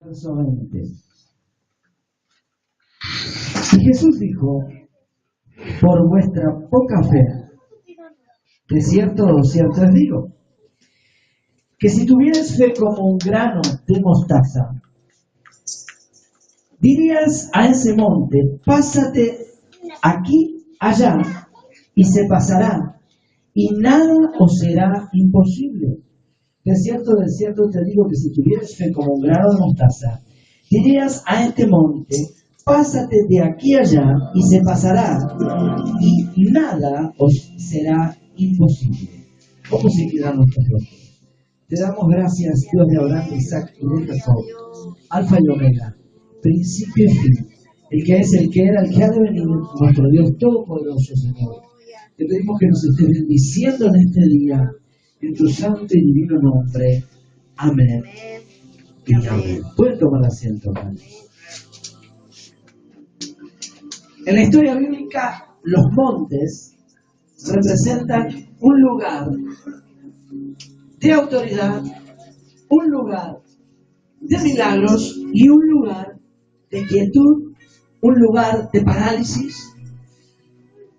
Verso 20. Y Jesús dijo: por vuestra poca fe, de cierto os digo, que si tuvieras fe como un grano de mostaza, dirías a ese monte: pásate aquí, allá, y se pasará, y nada os será imposible. De cierto te digo que si tuvieras fe como un grano de mostaza, dirías a este monte: pásate de aquí allá, y se pasará, y nada os será imposible. ¿Cómo se quedan nuestros rostros? Te damos gracias, Dios de Abraham, Isaac y de Jacob, Alfa y Omega, principio y fin, el que es, el que era, el que ha de venir, nuestro Dios Todopoderoso, Señor. Te pedimos que nos estés bendiciendo en este día, en tu santo y divino nombre. Amén. Y amén. Pueden tomar asiento, hermanos. En la historia bíblica, los montes representan un lugar de autoridad, un lugar de milagros y un lugar de quietud, un lugar de parálisis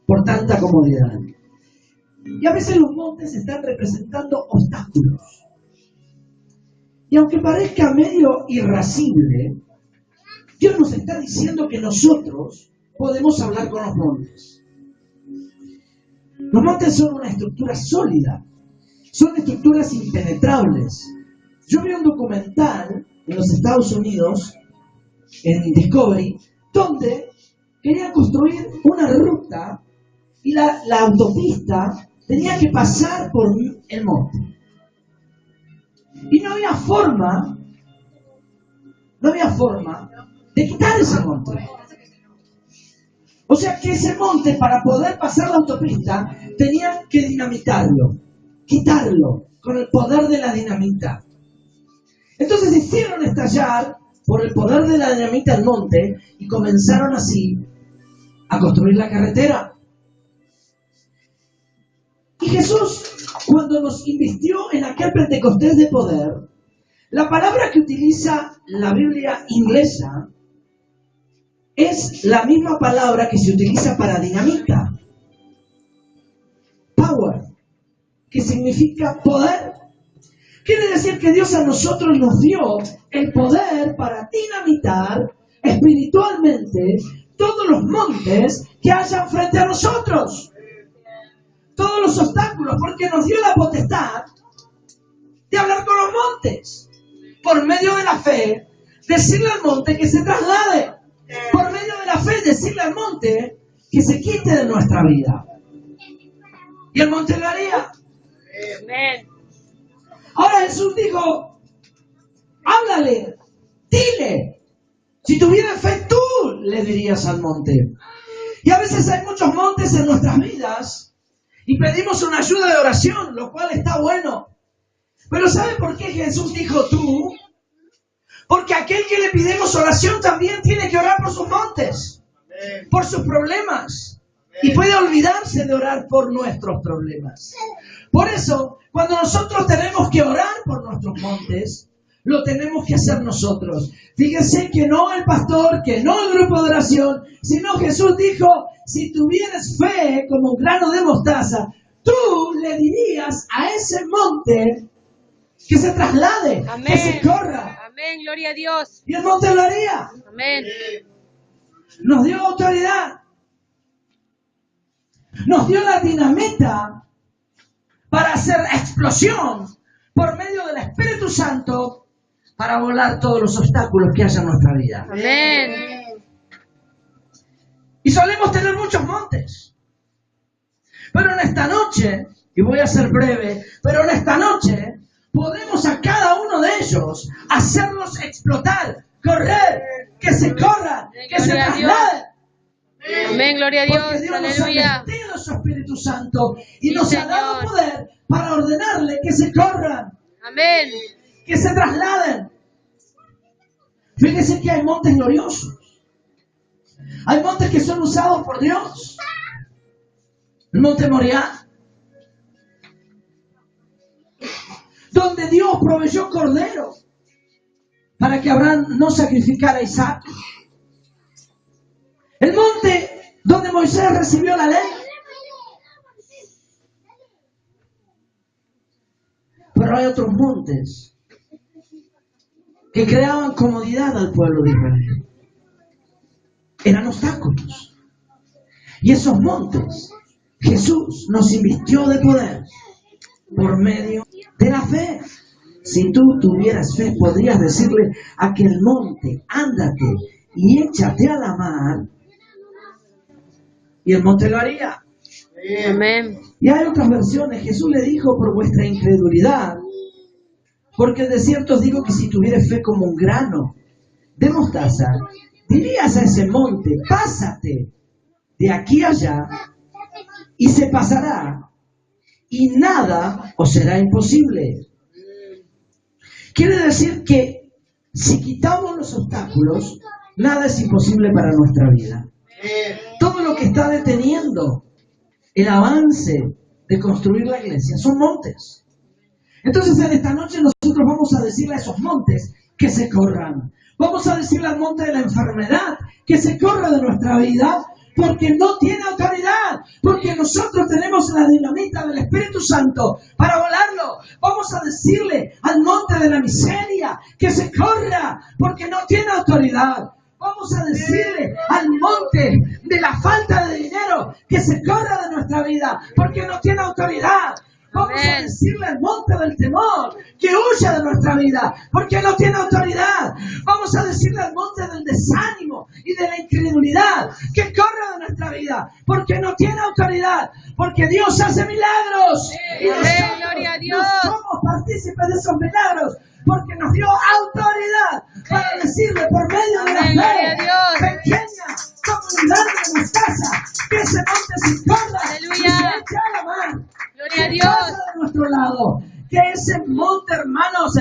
por tanta comodidad. Y a veces los montes están representando obstáculos. Y aunque parezca medio irascible, Dios nos está diciendo que nosotros podemos hablar con los montes. Los montes son una estructura sólida, son estructuras impenetrables. Yo vi un documental en los Estados Unidos, en Discovery, donde querían construir una ruta y la autopista tenía que pasar por el monte. Y no había forma de quitar ese monte. O sea que ese monte, para poder pasar la autopista, tenían que dinamitarlo, quitarlo, con el poder de la dinamita. Entonces hicieron estallar, por el poder de la dinamita, el monte, y comenzaron así a construir la carretera. Y Jesús, cuando nos invistió en aquel Pentecostés de poder, la palabra que utiliza la Biblia inglesa es la misma palabra que se utiliza para dinamita. Power, que significa poder. Quiere decir que Dios a nosotros nos dio el poder para dinamitar espiritualmente todos los montes que hayan frente a nosotros. Todos los obstáculos, porque nos dio la potestad de hablar con los montes. Por medio de la fe, decirle al monte que se traslade. Por medio de la fe, decirle al monte que se quite de nuestra vida. Y el monte lo haría. Amén. Ahora Jesús dijo: háblale, dile. Si tuvieras fe, tú le dirías al monte. Y a veces hay muchos montes en nuestras vidas y pedimos una ayuda de oración, lo cual está bueno. Pero ¿sabe por qué Jesús dijo tú? Porque aquel que le pidemos oración también tiene que orar por sus montes, por sus problemas. Y puede olvidarse de orar por nuestros problemas. Por eso, cuando nosotros tenemos que orar por nuestros montes, lo tenemos que hacer nosotros. Fíjense que no el pastor, que no el grupo de oración, sino Jesús dijo: si tuvieras fe como un grano de mostaza, tú le dirías a ese monte que se traslade, amén, que se corra. Amén, gloria a Dios. Y el monte lo haría. Amén. Nos dio autoridad. Nos dio la dinamita para hacer explosión por medio del Espíritu Santo para volar todos los obstáculos que haya en nuestra vida. Amén. Y solemos tener muchos montes. Pero en esta noche, y voy a ser breve, pero en esta noche podemos a cada uno de ellos hacerlos explotar, correr, que se corran, que se trasladen. Amén, gloria a Dios. Porque Dios Aleluya. nos ha vestido su Espíritu Santo y Sí, nos Señor, ha dado poder para ordenarle que se corran, amén, que se trasladen. Fíjense que hay montes gloriosos. Hay montes que son usados por Dios. El monte Moriah, donde Dios proveyó cordero para para que Abraham no sacrificara a Isaac. El monte donde Moisés recibió la ley. Pero hay otros montes que creaban comodidad al pueblo de Israel. Eran obstáculos. Y esos montes, Jesús nos invistió de poder por medio de la fe. Si tú tuvieras fe, podrías decirle a aquel monte, ándate y échate a la mar. Y el monte lo haría. Amén. Y hay otras versiones. Jesús le dijo, por vuestra incredulidad, porque de cierto os digo que si tuvieras fe como un grano de mostaza, dirías a ese monte, pásate de aquí a allá, y se pasará, y nada os será imposible. Quiere decir que si quitamos los obstáculos, nada es imposible para nuestra vida. Todo lo que está deteniendo el avance de construir la iglesia son montes. Entonces en esta noche nosotros vamos a decirle a esos montes que se corran. Vamos a decirle al monte de la enfermedad que se corra de nuestra vida, porque no tiene autoridad, porque nosotros tenemos la dinamita del Espíritu Santo para volarlo. Vamos a decirle al monte de la miseria que se corra, porque no tiene autoridad. Vamos a decirle al monte de la falta de dinero que se corra de nuestra vida, porque no tiene autoridad. Vamos a decirle al monte del temor que huya de nuestra vida, porque no tiene autoridad. Vamos a decirle al monte del desánimo y de la incredulidad que corra de nuestra vida, porque no tiene autoridad, porque Dios hace milagros. Y nosotros Gloria a Dios. no somos partícipes de esos milagros, porque nos dio autoridad para decirle por medio de la Amén, gloria a fe, Dios. pequeña comunidad de mostaza, que ese monte se corra y Aleluya. se eche a la mar. Gloria a Que Dios. pasa de nuestro lado, que ese monte, hermanos,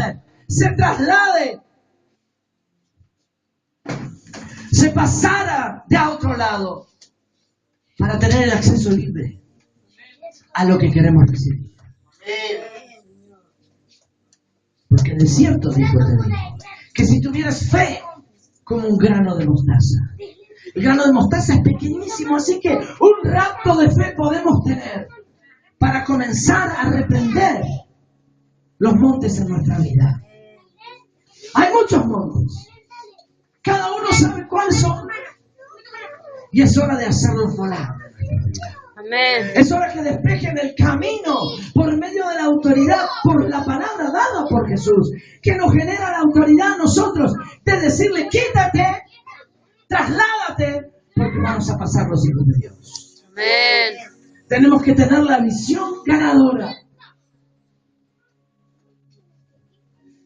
se traslade, se pasara de a otro lado, para tener el acceso libre a lo que queremos recibir. Porque de cierto, dijo te digo, que si tuvieras fe como un grano de mostaza. El grano de mostaza es pequeñísimo, así que un rapto de fe podemos tener para comenzar a reprender los montes en nuestra vida. Hay muchos montes. Cada uno sabe cuáles son. Y es hora de hacerlos volar. Amén. Es hora que despejen el camino por medio de la autoridad, por la palabra dada por Jesús, que nos genera la autoridad a nosotros de decirle, quítate, trasládate, porque vamos a pasar los hijos de Dios. Amén. Tenemos que tener la visión ganadora.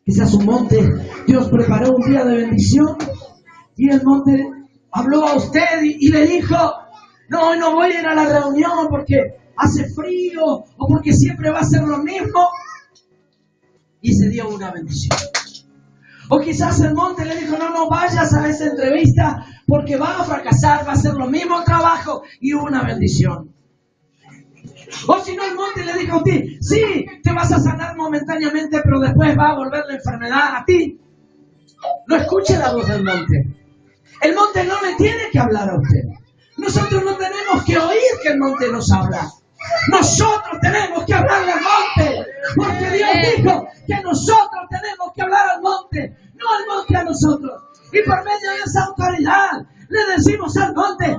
Quizás un monte, Dios preparó un día de bendición y el monte habló a usted y le dijo, no voy a ir a la reunión porque hace frío o porque siempre va a ser lo mismo. Y se dio una bendición. O quizás el monte le dijo, no vayas a esa entrevista porque va a fracasar, va a ser lo mismo trabajo, y hubo una bendición. O si no, el monte le dijo a ti, sí, te vas a sanar momentáneamente, pero después va a volver la enfermedad a ti. No escuche la voz del monte. El monte no le tiene que hablar a usted. Nosotros no tenemos que oír que el monte nos habla. Nosotros tenemos que hablarle al monte, porque Dios dijo que nosotros tenemos que hablar al monte, no al monte a nosotros. Y por medio de esa autoridad le decimos al monte,